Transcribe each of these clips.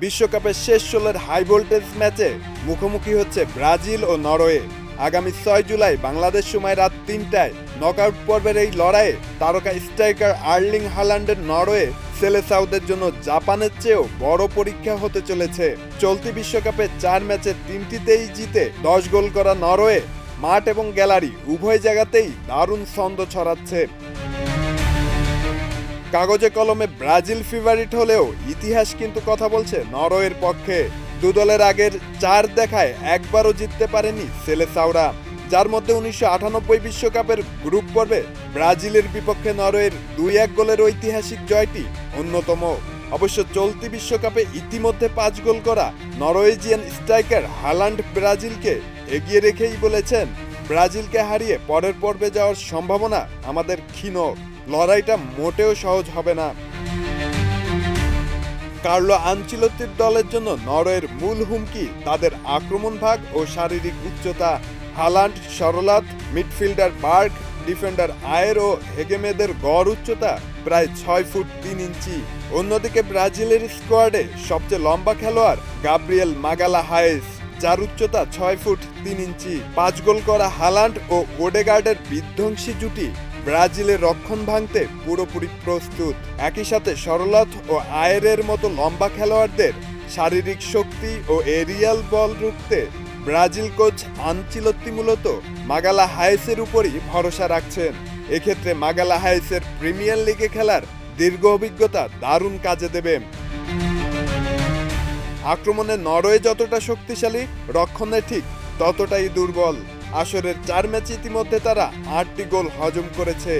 বিশ্বকাপের শেষ ১৬-র high voltage ম্যাচে মুখোমুখি হচ্ছে ব্রাজিল ও নরওয়ে। আগামী ৬ জুলাই বাংলাদেশ সময় রাত ৩টায় নকআউট পর্বের এই লড়াইয়ে তারকা স্ট্রাইকার আর্লিং হাল্যান্ডের নরওয়ে সেলেসাউদের জন্য জাপানের চেয়েও বড় পরীক্ষা হতে চলেছে। চলতি বিশ্বকাপে ৪ ম্যাচের ৩টিতেই জিতে ১০ গোল করা নরওয়ে মাঠ এবং গ্যালারি উভয় জায়গাতেই দারুণ ছন্দ ছড়াচ্ছে। কাগজে কলমে ব্রাজিল ফেভারিট হলেও ইতিহাস কিন্তু কথা বলছে নরওয়ের পক্ষে। দু দলের আগের ৪ দেখায় একবারও জিততে পারেনি সেলেসাওরা, যার মধ্যে ১৯৯৮ বিশ্বকাপের গ্রুপ পর্বে ব্রাজিলের বিপক্ষে নরওয়ের ২-১ গোলের ঐতিহাসিক জয়টি অন্যতম। অবশ্য চলতি বিশ্বকাপে ইতিমধ্যে ৫ গোল করা নরওয়েজিয়ান স্ট্রাইকার হাল্যান্ড ব্রাজিলকে এগিয়ে রেখেই বলেছেন, ব্রাজিলকে হারিয়ে পরের পর্বে যাওয়ার সম্ভাবনা আমাদের ক্ষীণ, লড়াইটা মোটেও সহজ হবে না। কার্লো আনচেলত্তির দলের জন্য নরওয়ের মূল হুমকি তাদের আক্রমণ ভাগ ও শারীরিক উচ্চতা। হাল্যান্ড, সরলাথ, মিডফিল্ডার বার্গ, ডিফেন্ডার আয়ের ও হেগেমেদের গড় উচ্চতা প্রায় ৬ ফুট ৩ ইঞ্চি। অন্যদিকে ব্রাজিলের স্কোয়াডে সবচেয়ে লম্বা খেলোয়াড় গাব্রিয়েল মাগালাহায়েস, যার উচ্চতা ৬ ফুট ৩ ইঞ্চি। ৫ গোল করা হাল্যান্ড ও ওডেগার্ডের বিধ্বংসী জুটি ব্রাজিলের রক্ষণ ভাঙতে পুরোপুরি প্রস্তুত। একই সাথে সরলাথ ও আয়েরের মতো লম্বা খেলোয়াড়দের শারীরিক শক্তি ও এরিয়াল বল রুখতে ব্রাজিল কোচ আনচেলত্তি মূলত মাগালাহায়েসের উপরই ভরসা রাখছেন। এক্ষেত্রে মাগালাহায়েসের প্রিমিয়ার লিগে খেলার দীর্ঘ অভিজ্ঞতা দারুণ কাজে দেবে। আক্রমণে নরওয়ে যতটা শক্তিশালী, রক্ষণে ঠিক ততটাই দুর্বল। আসরের ৪ ম্যাচে ইতিমধ্যে তারা ৮টি গোল হজম করেছে।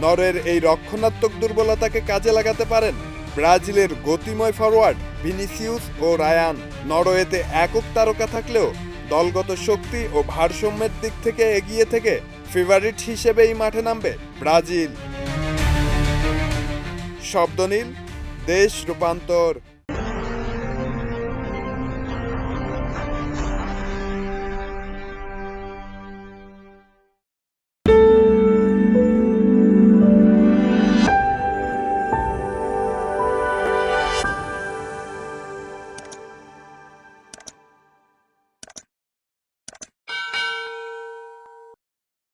নরওয়ের এই রক্ষণাত্মক দুর্বলতাকে কাজে লাগাতে পারেন ব্রাজিলের গতিময় ফরওয়ার্ড ভিনিসিয়াস ও রায়ান। নরওয়েতে একক তারকা থাকলেও দলগত শক্তি ও ভারসাম্যের দিক থেকে এগিয়ে থেকে ফেভারিট হিসেবেই মাঠে নামবে ব্রাজিল। শব্দ নীল, দেশ রূপান্তর।